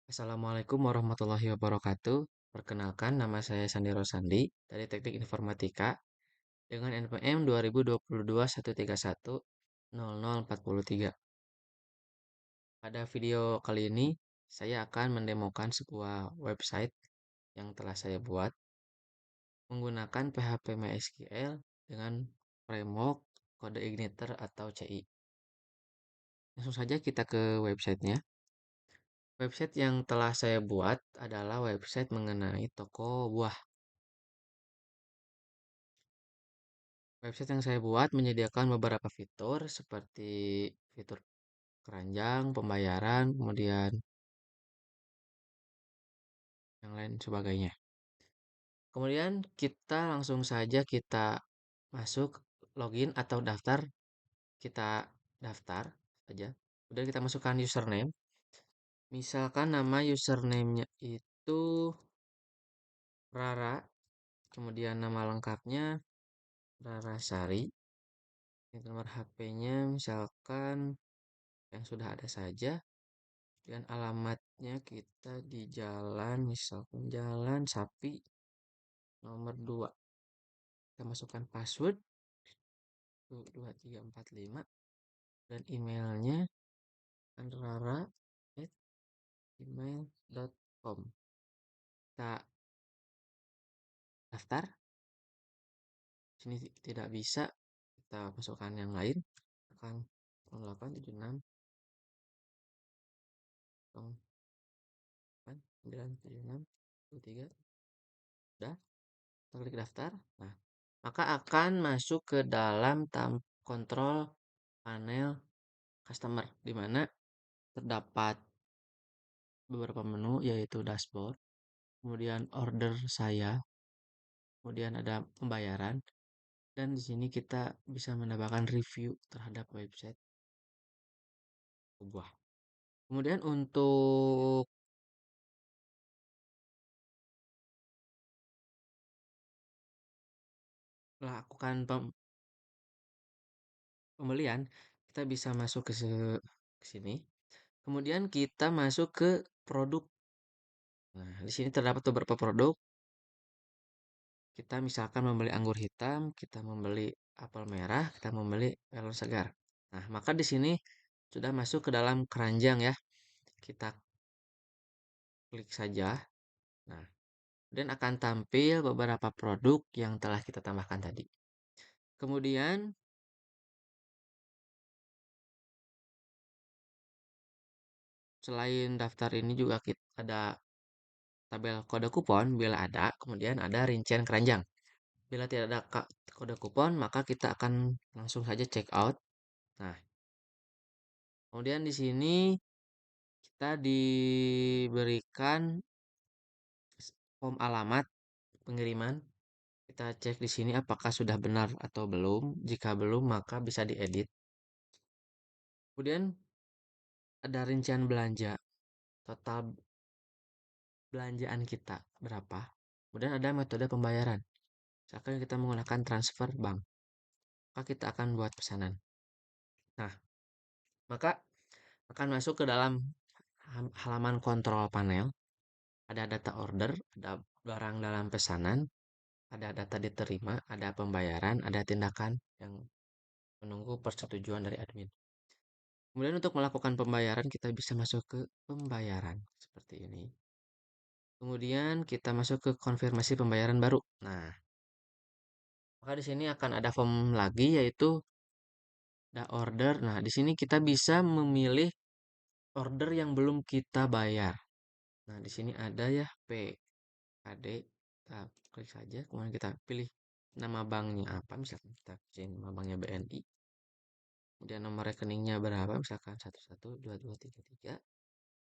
Assalamualaikum warahmatullahi wabarakatuh. Perkenalkan, nama saya Sandi Rosandi dari Teknik Informatika dengan NPM 2022 131 0043. Pada video kali ini, saya akan mendemokan sebuah website yang telah saya buat menggunakan PHP MySQL dengan framework kode igniter atau CI. Langsung saja kita ke websitenya. Website yang telah saya buat adalah website mengenai toko buah. Website yang saya buat menyediakan beberapa fitur seperti fitur keranjang, pembayaran, kemudian yang lain sebagainya. Kemudian kita langsung saja kita masuk login atau daftar, kita daftar saja. Kemudian kita masukkan username. Misalkan nama username-nya itu Rara, kemudian nama lengkapnya Rara Sari. Nomor HP-nya misalkan yang sudah ada saja. Dan alamatnya kita di jalan, misalkan Jalan Sapi nomor 2. Kita masukkan password 12345 dan emailnya anrara@gmail.com. Kita daftar. Sini tidak bisa, kita masukkan yang lain. Akan 0876 976 23. Udah, kita klik daftar. Nah, maka akan masuk ke dalam kontrol panel customer, di mana terdapat beberapa menu yaitu dashboard, kemudian order saya, kemudian ada pembayaran, dan di sini kita bisa mendapatkan review terhadap website buah. Kemudian untuk melakukan pembelian, kita bisa masuk ke sini. Kemudian kita masuk ke produk. Nah, di sini terdapat beberapa produk. Kita misalkan membeli anggur hitam, kita membeli apel merah, kita membeli melon segar. Nah, maka di sini sudah masuk ke dalam keranjang ya. Kita klik saja. Nah, dan akan tampil beberapa produk yang telah kita tambahkan tadi. Kemudian selain daftar ini juga kita ada tabel kode kupon bila ada, kemudian ada rincian keranjang. Bila tidak ada kode kupon, maka kita akan langsung saja check out. Nah, kemudian di sini kita diberikan form alamat pengiriman. Kita cek di sini apakah sudah benar atau belum. Jika belum, maka bisa diedit. Kemudian ada rincian belanja, total belanjaan kita berapa. Kemudian ada metode pembayaran. Misalkan kita menggunakan transfer bank, maka kita akan buat pesanan. Nah, maka akan masuk ke dalam halaman kontrol panel. Ada data order, ada barang dalam pesanan, ada data diterima, ada pembayaran, ada tindakan yang menunggu persetujuan dari admin. Kemudian untuk melakukan pembayaran kita bisa masuk ke pembayaran seperti ini. Kemudian kita masuk ke konfirmasi pembayaran baru. Nah, maka di sini akan ada form lagi yaitu ada order. Nah, di sini kita bisa memilih order yang belum kita bayar. Nah, di sini ada ya PKD. Kita klik saja, kemudian kita pilih nama banknya apa, misalkan kita pilih nama banknya BNI. Kemudian nomor rekeningnya berapa, misalkan 112233.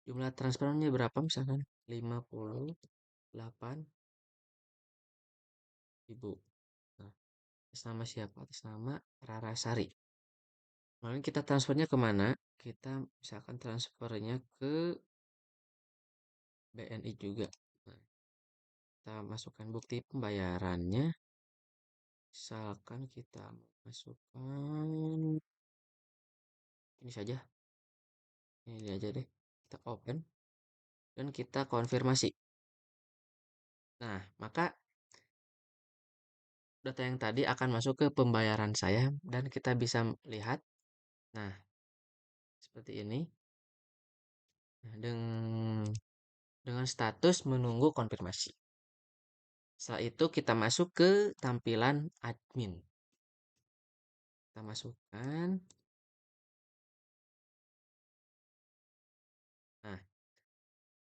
Jumlah transfernya berapa, misalkan 58.000. Nah, atas nama siapa? Atas nama Rarasari. Lalu kita transfernya kemana? Kita misalkan transfernya ke BNI juga. Nah, kita masukkan bukti pembayarannya. Misalkan kita masukkan ini saja. Ini aja deh. Kita open. dan kita konfirmasi. Nah, maka data yang tadi akan masuk ke pembayaran saya dan kita bisa lihat. Nah, seperti ini. Nah, dengan status menunggu konfirmasi. Setelah itu kita masuk ke tampilan admin. Kita masukkan. Nah,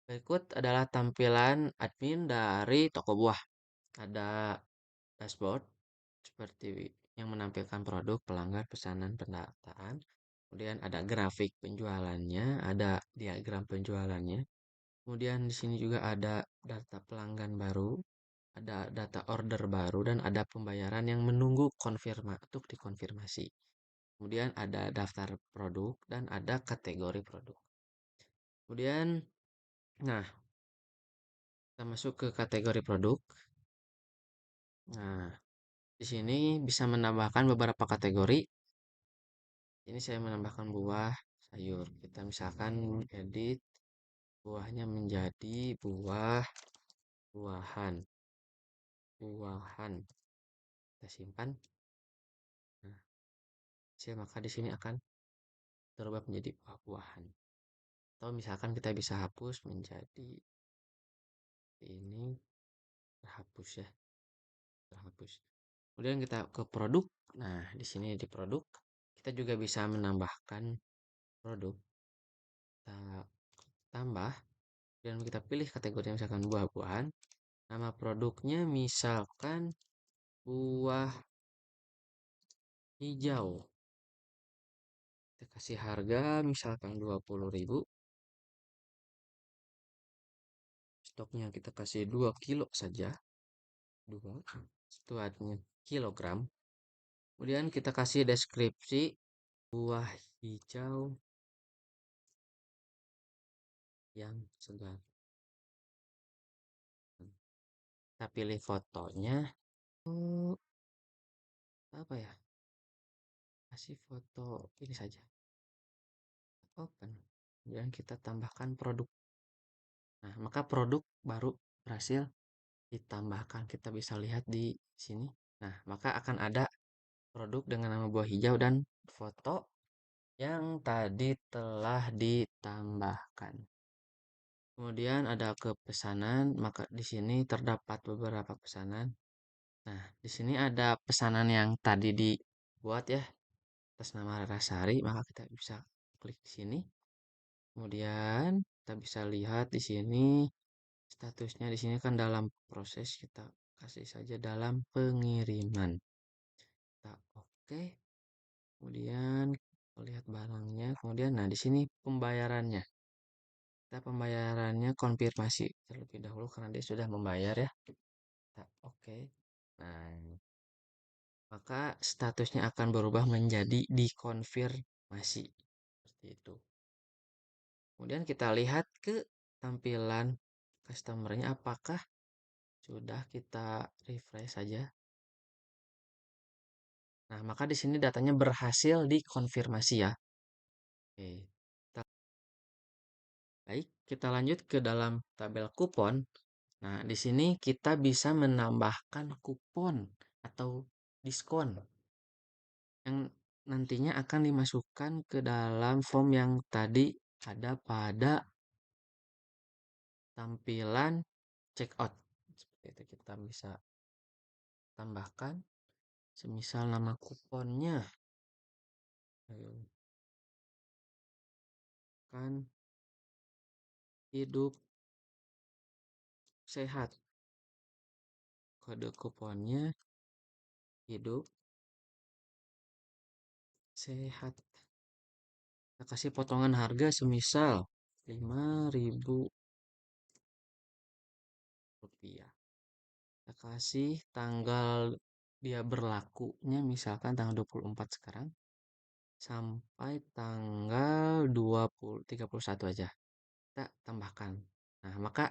berikut adalah tampilan admin dari toko buah. Ada dashboard seperti yang menampilkan produk, pelanggan, pesanan, pendataan. Kemudian ada grafik penjualannya, ada diagram penjualannya. Kemudian di sini juga ada data pelanggan baru, ada data order baru, dan ada pembayaran yang menunggu untuk dikonfirmasi. Kemudian ada daftar produk dan ada kategori produk. Kemudian, nah, kita masuk ke kategori produk. Nah, di sini bisa menambahkan beberapa kategori. Ini saya menambahkan buah, sayur. Kita misalkan edit buahnya menjadi buahan. Buahan. Kita simpan. Nah, maka di sini akan berubah menjadi buah-buahan. Atau misalkan kita bisa hapus menjadi ini terhapus ya, terhapus. Kemudian kita ke produk. Nah, di sini di produk kita juga bisa menambahkan produk. Kita tambah dan kita pilih kategori misalkan buah-buahan. Nama produknya misalkan buah hijau. Kita kasih harga misalkan 20.000. Stoknya kita kasih 2 kilo saja. 2. Itu artinya kilogram. Kemudian kita kasih deskripsi buah hijau yang segar. Kita pilih fotonya. Oh, apa ya? Kasih foto ini saja. Open. Kemudian kita tambahkan produk. Nah, maka produk baru berhasil ditambahkan. Kita bisa lihat di sini. Nah, maka akan ada produk dengan nama buah hijau dan foto yang tadi telah ditambahkan. Kemudian ada ke pesanan, maka di sini terdapat beberapa pesanan. Nah, di sini ada pesanan yang tadi dibuat ya atas nama Rasari, maka kita bisa klik di sini. Kemudian kita bisa lihat di sini statusnya di sini kan dalam proses, kita kasih saja dalam pengiriman. Kita oke. Kemudian lihat barangnya. Kemudian nah di sini pembayarannya. Kita pembayarannya konfirmasi terlebih dahulu karena dia sudah membayar ya. Kita oke. Nah, maka statusnya akan berubah menjadi dikonfirmasi. Seperti itu. Kemudian kita lihat ke tampilan customernya apakah sudah kita refresh saja. Nah, maka di sini datanya berhasil dikonfirmasi ya. Oke. Baik, kita lanjut ke dalam tabel kupon. Nah, di sini kita bisa menambahkan kupon atau diskon yang nantinya akan dimasukkan ke dalam form yang tadi ada pada tampilan checkout. Seperti itu kita bisa tambahkan semisal nama kuponnya. Ayo, kan hidup sehat. Kode kuponnya hidup sehat. Kita kasih potongan harga semisal 5.000 rupiah. Kita kasih tanggal dia berlakunya misalkan tanggal 24 sekarang sampai tanggal 31 aja. Kita tambahkan. Nah, maka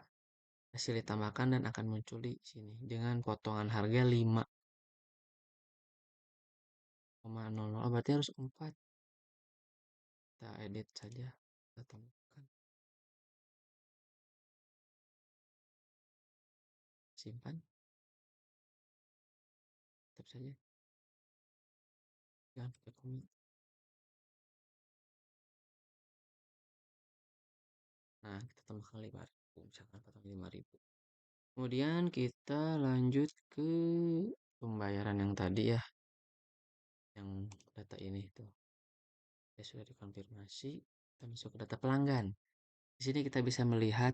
hasil ditambahkan dan akan muncul di sini dengan potongan harga 5,00. Oh, berarti harus 4. Kita edit saja. Kita tambahkan. simpan, tetap saja, jangan pakai komen. Nah, kita tambahkan 5.000, misalkan potong 5.000. Kemudian kita lanjut ke pembayaran yang tadi ya, yang data ini tuh. Ya sudah dikonfirmasi, kita masuk ke data pelanggan. Di sini kita bisa melihat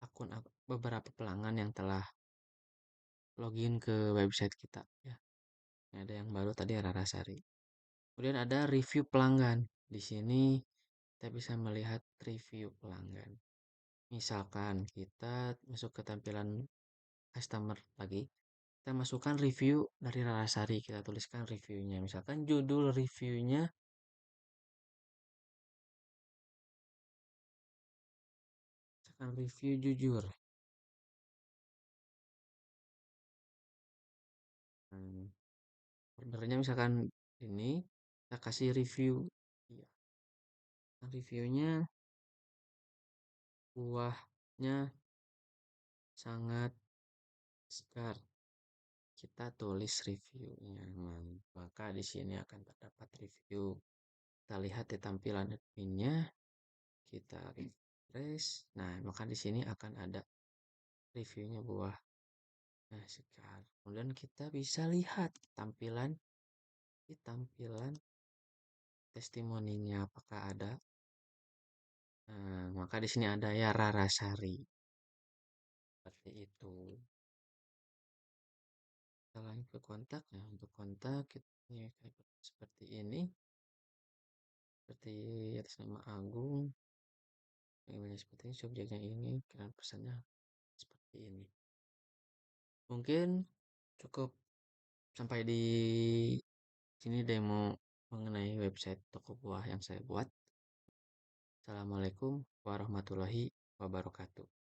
akun beberapa pelanggan yang telah login ke website kita ya. Ada yang baru tadi Rarasari. Kemudian ada review pelanggan. Di sini kita bisa melihat review pelanggan. Misalkan kita masuk ke tampilan customer lagi, kita masukkan review dari Rarasari, kita tuliskan reviewnya. Misalkan judul reviewnya, misalkan review jujur. Ordernya misalkan ini, kita kasih review. Iya. Nah, reviewnya buahnya sangat segar. Kita tulis reviewnya, maka di sini akan terdapat review. Kita lihat di tampilan adminnya, kita refresh. Nah, maka di sini akan ada reviewnya buah. Nah, sekarang kemudian kita bisa lihat di tampilan testimoninya apakah ada. Nah, maka di sini ada ya Rarasari. Seperti itu. Kita lanjut ke kontak. Nah, untuk kontak kita seperti ini. Seperti atas nama Agung. Emailnya seperti ini, subjeknya ini, kirim pesannya seperti ini. Mungkin cukup sampai di sini demo mengenai website toko buah yang saya buat. Assalamualaikum warahmatullahi wabarakatuh.